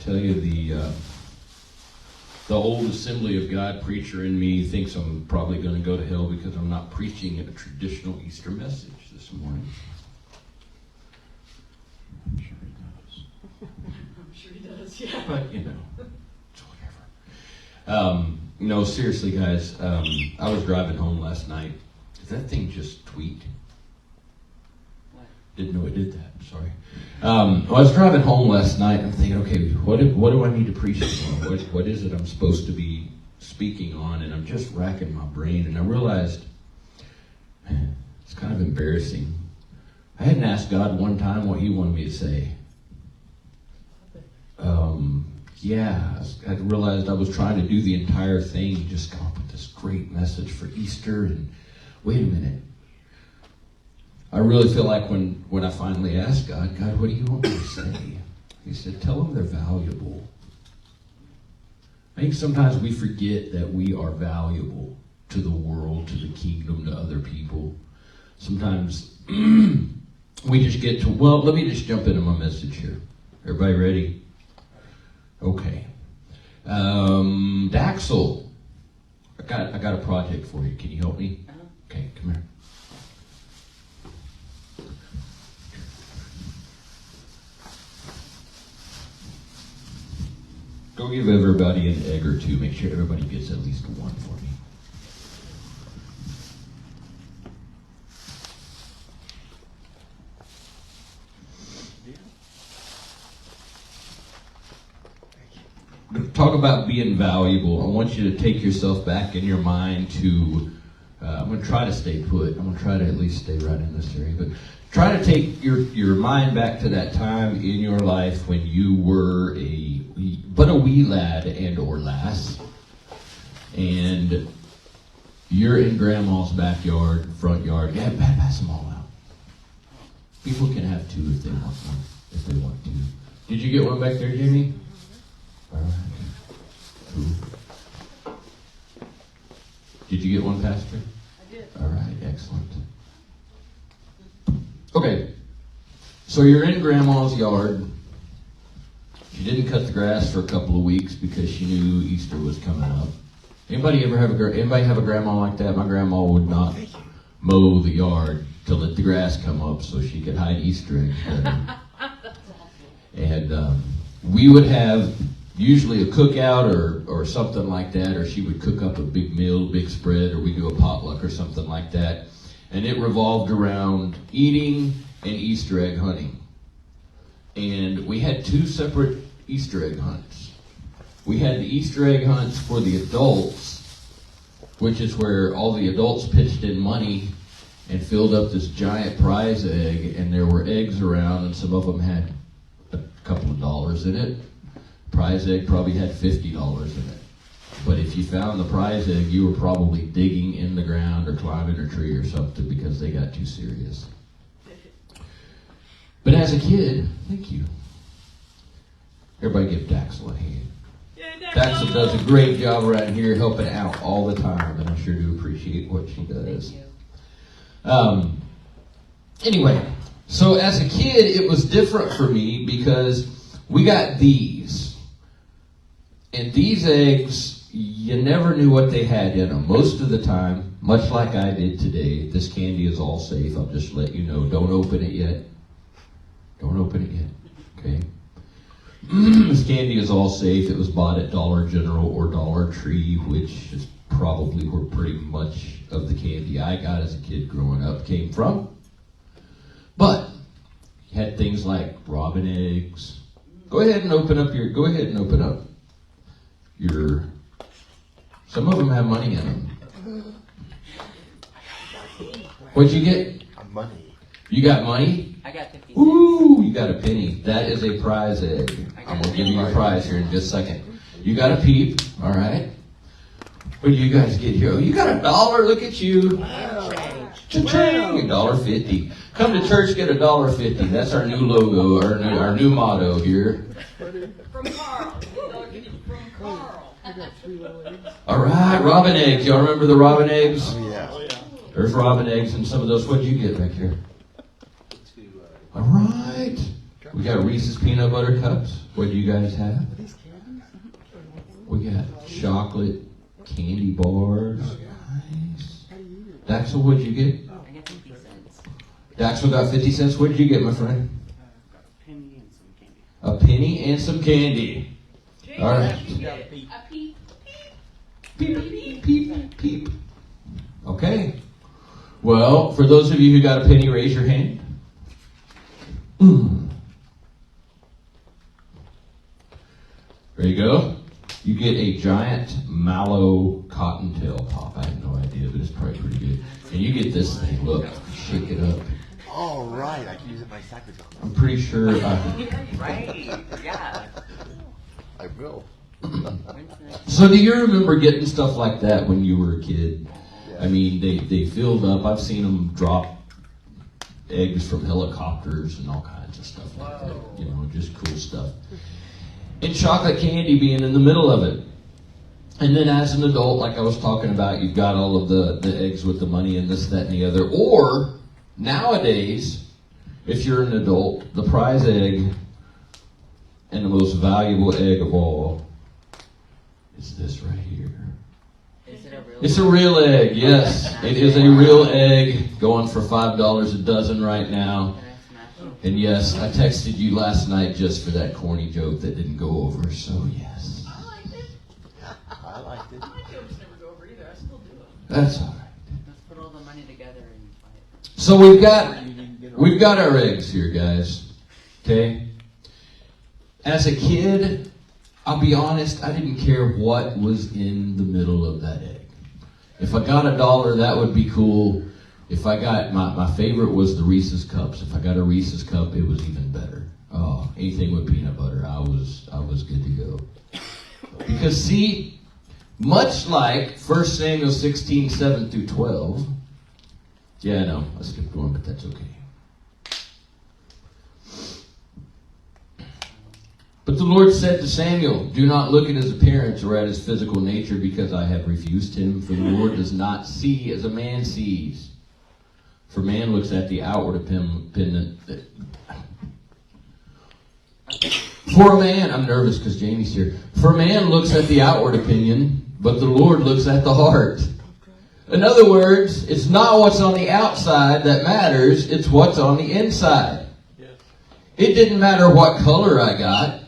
tell you, the old Assembly of God preacher in me thinks I'm probably going to go to hell because I'm not preaching a traditional Easter message this morning. I'm sure he does. I'm sure he does, yeah. But, it's whatever. No, seriously, guys, I was driving home last night. Did that thing just tweet? Didn't know it did that. Sorry. I was driving home last night and I'm thinking, okay, what do I need to preach on? What is it I'm supposed to be speaking on? And I'm just racking my brain, and I realized, man, it's kind of embarrassing. I hadn't asked God one time what He wanted me to say. I realized I was trying to do the entire thing, just come up with this great message for Easter, and wait a minute. I really feel like when I finally asked God, what do you want me to say? He said, tell them they're valuable. I think sometimes we forget that we are valuable to the world, to the kingdom, to other people. Sometimes we just get to, let me just jump into my message here. Everybody ready? Okay. Daxel, I got a project for you. Can you help me? Okay, come here. Go give everybody an egg or two. Make sure everybody gets at least one for me. Talk about being valuable. I want you to take yourself back in your mind to, I'm going to try to stay put. I'm going to try to at least stay right in this area. But try to take your mind back to that time in your life when you were a wee lad and or lass. And you're in Grandma's backyard, front yard. Yeah, pass them all out. People can have two if they want one, if they want to. Did you get one back there, Jamie? All right. Cool. Did you get one, Pastor? I did. All right, excellent. Okay, so you're in Grandma's yard. She didn't cut the grass for a couple of weeks because she knew Easter was coming up. Anybody have a grandma like that? My grandma would not mow the yard to let the grass come up so she could hide Easter eggs better. And we would have usually a cookout or something like that, or she would cook up a big meal, big spread, or we do a potluck or something like that. And it revolved around eating and Easter egg hunting. And we had two separate Easter egg hunts. We had the Easter egg hunts for the adults, which is where all the adults pitched in money and filled up this giant prize egg, and there were eggs around, and some of them had a couple of dollars in it. Prize egg probably had $50 in it. But if you found the prize egg, you were probably digging in the ground or climbing a tree or something because they got too serious. But as a kid, thank you. Everybody give Daxel a hand. Daxel does a great job around here helping out all the time, and I sure do appreciate what she does. Anyway, so as a kid, it was different for me because we got these. And these eggs, you never knew what they had in them. Most of the time, much like I did today, this candy is all safe. I'll just let you know. Don't open it yet. Don't open it yet. Okay? This candy is all safe. It was bought at Dollar General or Dollar Tree, which is probably where pretty much of the candy I got as a kid growing up came from. But you had things like robin eggs. Go ahead and open up your, some of them have money in them. What'd you get? Money. You got money? I got 50 cents. Ooh, you got a penny. That is a prize egg. I'm going to give you a prize here in just a second. You got a peep, all right? What do you guys get here? Oh, you got $1. Look at you. Cha-ching, $1.50. Come to church, get $1.50. That's our new logo, our new motto here. From Carl. From Carl. All right, robin eggs. Y'all remember the robin eggs? Oh, yeah. There's robin eggs and some of those. What did you get back here? All right. We got Reese's Peanut Butter Cups. What do you guys have? Are these candies? We got chocolate candy bars. Nice. How do you eat it? Daxel, what'd you get? I got 50 cents. Daxel got 50 cents. What did you get, my friend? Got a penny and some candy. A penny and some candy. Jake, All right. what did you get? Got a beep. A peep. Peep, peep, peep. Okay. Well, for those of you who got a penny, raise your hand. There you go. You get a giant mallow cottontail pop. I have no idea, but it's probably pretty good. And you get this thing. Look, shake it up. Oh, right. I can use it in my sacrifice. I'm pretty sure. Right. Yeah. I will. So, do you remember getting stuff like that when you were a kid? I mean, they filled up. I've seen them drop eggs from helicopters and all kinds of stuff like that. You know, just cool stuff. And chocolate candy being in the middle of it. And then as an adult, like I was talking about, you've got all of the eggs with the money and this, that, and the other. Or, nowadays, if you're an adult, the prize egg and the most valuable egg of all is this right here. Is it a real It's a real egg, yes. It is a real egg going for $5 a dozen right now. Can I smash it? And yes, I texted you last night just for that corny joke that didn't go over, so yes. I liked it. I liked it. My jokes never go over either. I still do them. That's all right. Let's put all the money together and buy it. So we've got our eggs here, guys. Okay? As a kid, I'll be honest, I didn't care what was in the middle of that egg. If I got $1, that would be cool. If I got, my favorite was the Reese's Cups. If I got a Reese's Cup, it was even better. Oh, anything with peanut butter, I was good to go. Because see, much like 1 Samuel 16, 7 through 12, yeah, I know, I skipped one, but that's okay. But the Lord said to Samuel, do not look at his appearance or at his physical nature, because I have refused him. For the Lord does not see as a man sees. For man looks at the outward appearance. For a man, I'm nervous because Jamie's here. For man looks at the outward opinion, but the Lord looks at the heart. In other words, it's not what's on the outside that matters, it's what's on the inside. It didn't matter what color I got.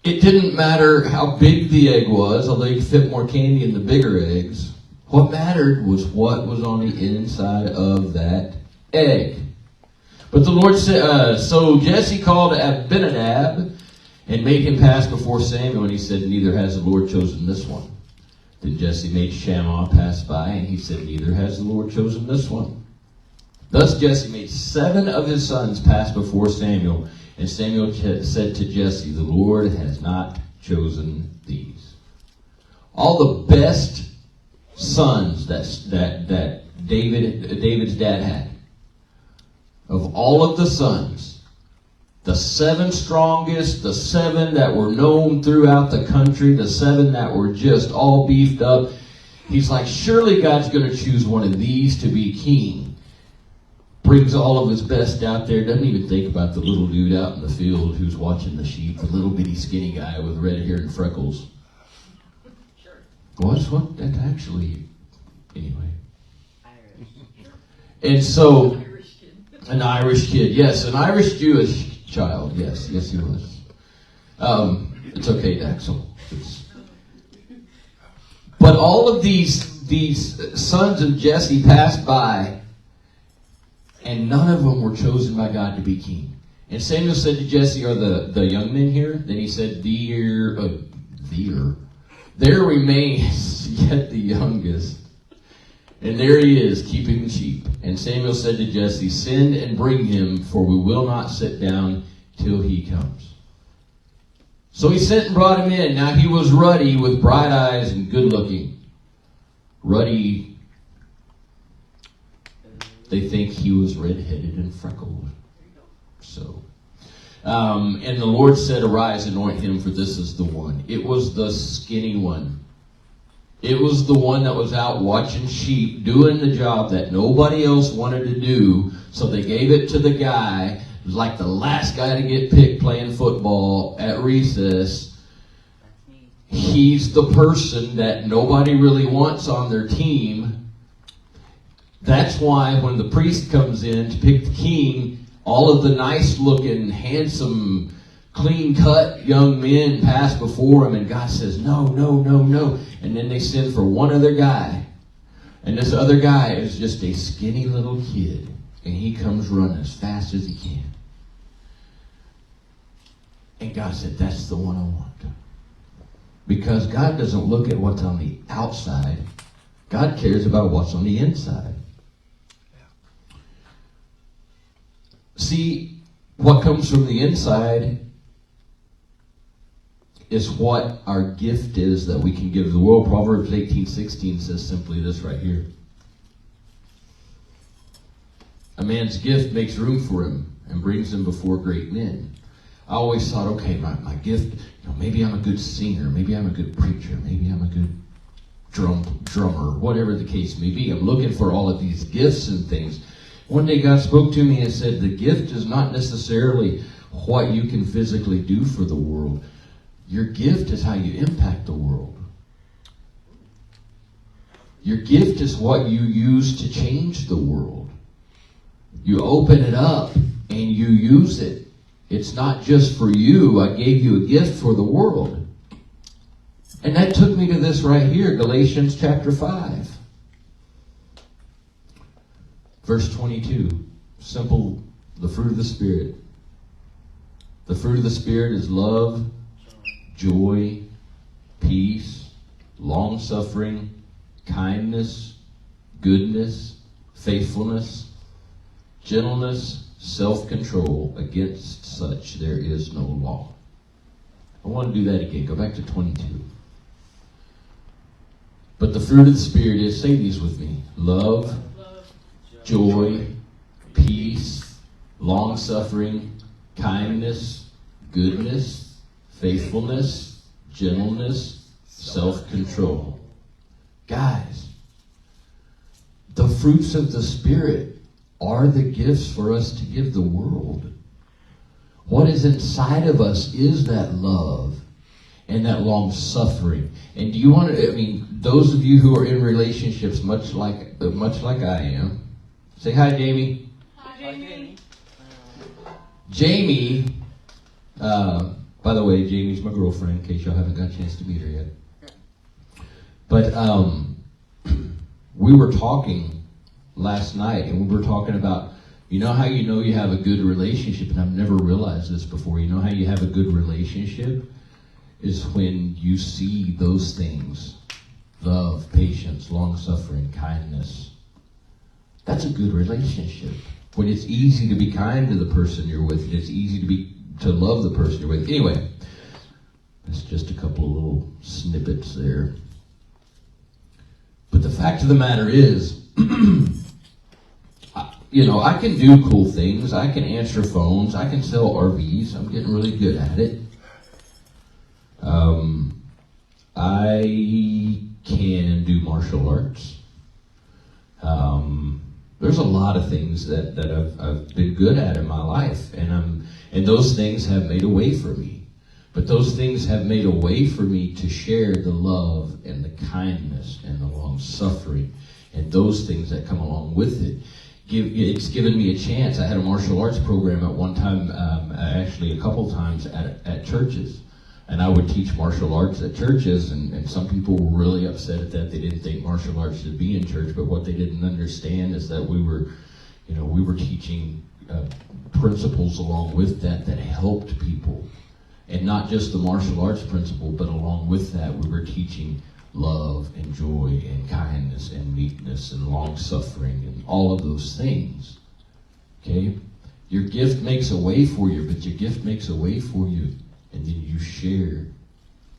It didn't matter how big the egg was, although you could fit more candy in the bigger eggs. What mattered was what was on the inside of that egg. But the Lord said, so Jesse called Abinadab and made him pass before Samuel, and he said, neither has the Lord chosen this one. Then Jesse made Shammah pass by, and he said, neither has the Lord chosen this one. Thus Jesse made 7 of his sons pass before Samuel, and Samuel said to Jesse, the Lord has not chosen these. All the best sons that David's dad had, of all of the sons, the 7 strongest, the 7 that were known throughout the country, the 7 that were just all beefed up, he's like, surely God's going to choose one of these to be king. Brings all of his best out there, doesn't even think about the little dude out in the field who's watching the sheep, the little bitty skinny guy with red hair and freckles. Sure. What? That's actually, anyway. Irish. And so, Irish kid. an Irish kid, yes, an Irish Jewish child, yes he was. It's okay, Daxel. But all of these sons of Jesse passed by, and none of them were chosen by God to be king. And Samuel said to Jesse, are the young men here? Then he said, there remains yet the youngest. And there he is, keeping the sheep. And Samuel said to Jesse, send and bring him, for we will not sit down till he comes. So he sent and brought him in. Now he was ruddy with bright eyes and good looking. Ruddy, they think he was red-headed and freckled. So, and the Lord said, arise, anoint him, for this is the one. It was the skinny one. It was the one that was out watching sheep, doing the job that nobody else wanted to do. So they gave it to the guy was like the last guy to get picked playing football at recess. That's me. He's the person that nobody really wants on their team. That's why when the priest comes in to pick the king, all of the nice-looking, handsome, clean-cut young men pass before him, and God says, no, no, no, no. And then they send for one other guy. And this other guy is just a skinny little kid. And he comes running as fast as he can. And God said, that's the one I want. Because God doesn't look at what's on the outside. God cares about what's on the inside. See, what comes from the inside is what our gift is that we can give the world. Proverbs 18:16 says simply this right here. A man's gift makes room for him and brings him before great men. I always thought, okay, my gift, maybe I'm a good singer, maybe I'm a good preacher, maybe I'm a good drummer, whatever the case may be. I'm looking for all of these gifts and things. One day God spoke to me and said, the gift is not necessarily what you can physically do for the world. Your gift is how you impact the world. Your gift is what you use to change the world. You open it up and you use it. It's not just for you. I gave you a gift for the world. And that took me to this right here, Galatians chapter 5. Verse 22. Simple, the fruit of the Spirit. The fruit of the Spirit is love, joy, peace, long-suffering, kindness, goodness, faithfulness, gentleness, self-control. Against such there is no law. I want to do that again. Go back to 22. But the fruit of the Spirit is, say these with me, love, joy, peace, long-suffering, kindness, goodness, faithfulness, gentleness, self-control. Guys, the fruits of the Spirit are the gifts for us to give the world. What is inside of us is that love and that long-suffering. And do you want to, those of you who are in relationships much like I am, say hi, Jamie. Hi, Jamie. Jamie, by the way, Jamie's my girlfriend, in case y'all haven't got a chance to meet her yet. But we were talking last night, and we were talking about, how you have a good relationship, and I've never realized this before. You know how you have a good relationship is when you see those things: love, patience, long-suffering, kindness. That's a good relationship. When it's easy to be kind to the person you're with, it's easy to love the person you're with. Anyway, that's just a couple of little snippets there. But the fact of the matter is, I can do cool things. I can answer phones. I can sell RVs. I'm getting really good at it. I can do martial arts. There's a lot of things that I've been good at in my life, and those things have made a way for me. But those things have made a way for me to share the love and the kindness and the long suffering and those things that come along with it. It's given me a chance. I had a martial arts program at one time, actually a couple times at churches. And I would teach martial arts at churches, and some people were really upset at that. They didn't think martial arts should be in church, but what they didn't understand is that we were teaching principles along with that helped people. And not just the martial arts principle, but along with that, we were teaching love and joy and kindness and meekness and long-suffering and all of those things. Okay? Your gift makes a way for you, but your gift makes a way for you, and then you share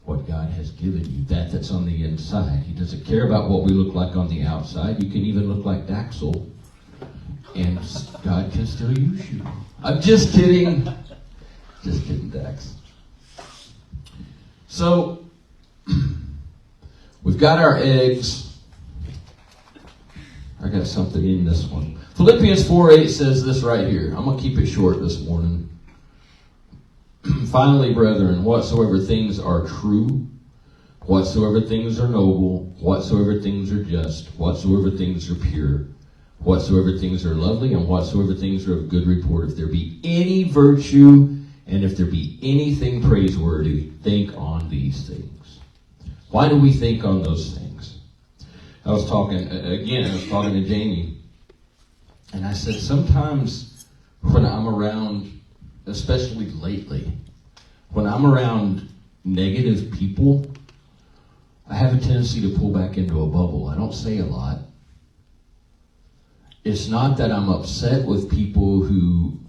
what God has given you, that's on the inside. He doesn't care about what we look like on the outside. You can even look like Daxel, and God can still use you. I'm just kidding. Just kidding, Dax. So, we've got our eggs. I got something in this one. Philippians 4:8 says this right here. I'm going to keep it short this morning. Finally, brethren, whatsoever things are true, whatsoever things are noble, whatsoever things are just, whatsoever things are pure, whatsoever things are lovely, and whatsoever things are of good report, if there be any virtue, and if there be anything praiseworthy, think on these things. Why do we think on those things? I was talking to Jamie, and I said, sometimes when I'm around, especially lately, when I'm around negative people, I have a tendency to pull back into a bubble. I don't say a lot. It's not that I'm upset with people who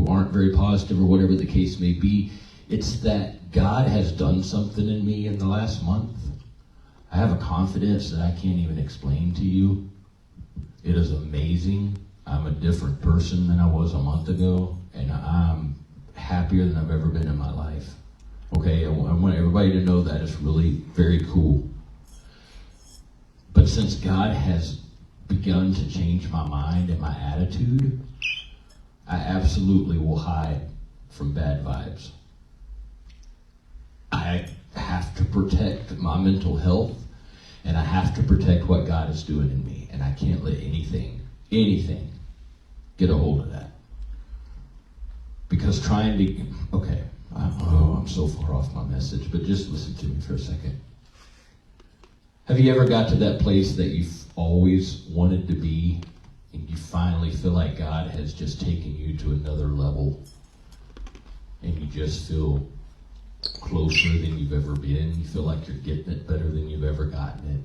aren't very positive or whatever the case may be. It's that God has done something in me in the last month. I have a confidence that I can't even explain to you. It is amazing. I'm a different person than I was a month ago, and I'm happier than I've ever been in my life. Okay, I want everybody to know that. It's really very cool. But since God has begun to change my mind and my attitude, I absolutely will hide from bad vibes. I have to protect my mental health, and I have to protect what God is doing in me, and I can't let anything get a hold of that. Because I'm so far off my message, but just listen to me for a second. Have you ever got to that place that you've always wanted to be, and you finally feel like God has just taken you to another level, and you just feel closer than you've ever been? You feel like you're getting it better than you've ever gotten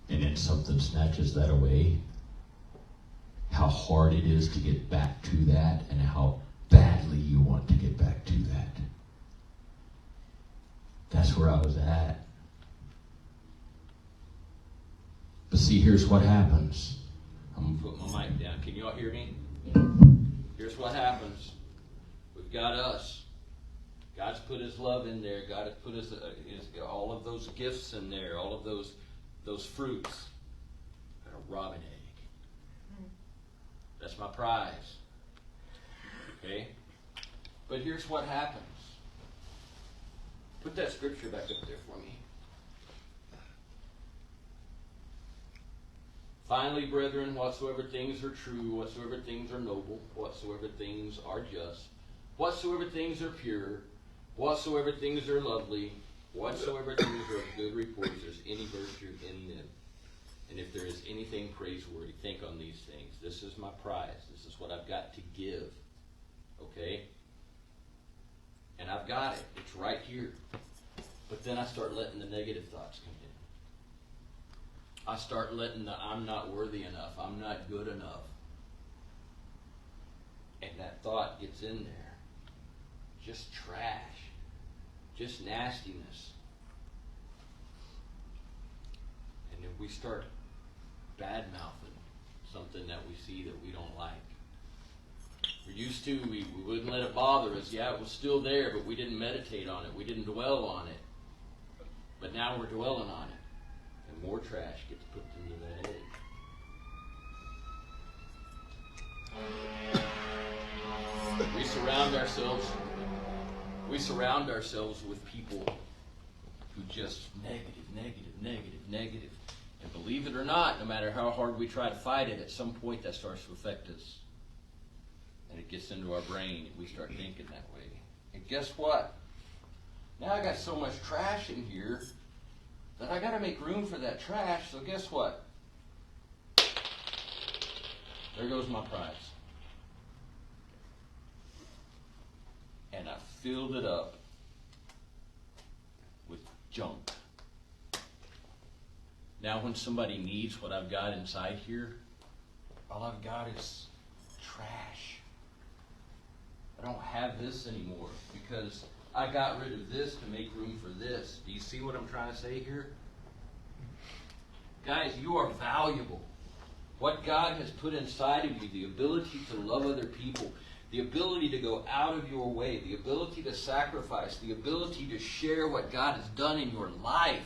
it. And then something snatches that away. How hard it is to get back to that, and how badly you want to get back to that. That's where I was at. But see, here's what happens. I'm going to put my mic down. Can you all hear me? Here's what happens. We've got us. God's put His love in there. God has put all of those gifts in there, all of those fruits. Got a robin egg. That's my prize. Okay? But here's what happens. Put that scripture back up there for me. Finally, brethren, whatsoever things are true, whatsoever things are noble, whatsoever things are just, whatsoever things are pure, whatsoever things are lovely, whatsoever things are of good report, if there's any virtue in them, and if there is anything praiseworthy, think on these things. This is my prize. This is what I've got to give. Okay? And I've got it. It's right here. But then I start letting the negative thoughts come in. I start letting the I'm not worthy enough, I'm not good enough. And that thought gets in there. Just trash. Just nastiness. And then we start bad-mouthing something that we see that we don't like. We used to, we wouldn't let it bother us. Yeah, it was still there, but we didn't meditate on it. We didn't dwell on it. But now we're dwelling on it. And more trash gets put into that egg. We surround ourselves with people who just negative. And believe it or not, no matter how hard we try to fight it, at some point that starts to affect us. And it gets into our brain, and we start thinking that way. And guess what? Now I got so much trash in here that I got to make room for that trash. So guess what? There goes my prize. And I filled it up with junk. Now when somebody needs what I've got inside here, all I've got is trash. I don't have this anymore because I got rid of this to make room for this. Do you see what I'm trying to say here? Guys, you are valuable. What God has put inside of you, the ability to love other people, the ability to go out of your way, the ability to sacrifice, the ability to share what God has done in your life.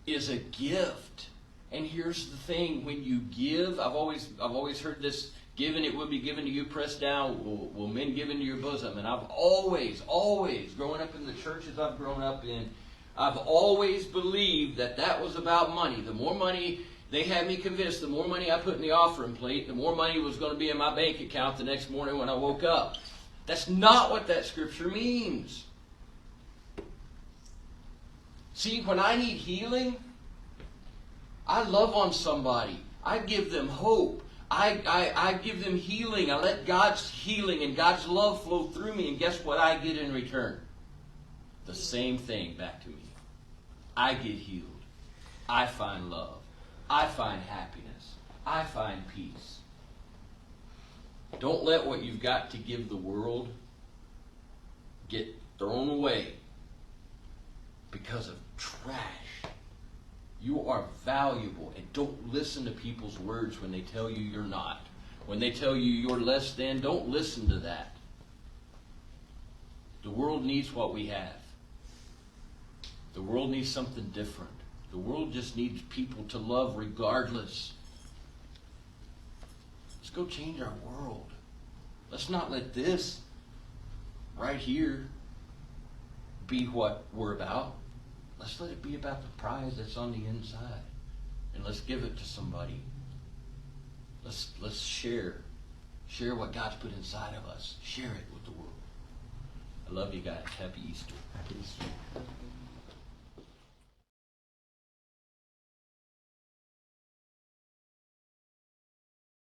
is a gift. And here's the thing, when you give, I've always heard this, given it will be given to you, pressed down, will men give into your bosom. And I've always, growing up in the churches I've grown up in, I've always believed that was about money. The more money, they had me convinced, the more money I put in the offering plate, the more money was going to be in my bank account the next morning when I woke up. That's not what that scripture means. See, when I need healing, I love on somebody. I give them hope. I give them healing. I let God's healing and God's love flow through me. And guess what I get in return? The same thing back to me. I get healed. I find love. I find happiness. I find peace. Don't let what you've got to give the world get thrown away because of trash. You are valuable, and don't listen to people's words when they tell you you're not. When they tell you you're less than, don't listen to that. The world needs what we have. The world needs something different. The world just needs people to love regardless. Let's go change our world. Let's not let this right here be what we're about. Let's let it be about the prize that's on the inside. And let's give it to somebody. Let's share what God's put inside of us. Share it with the world. I love you guys. Happy Easter. Happy Easter.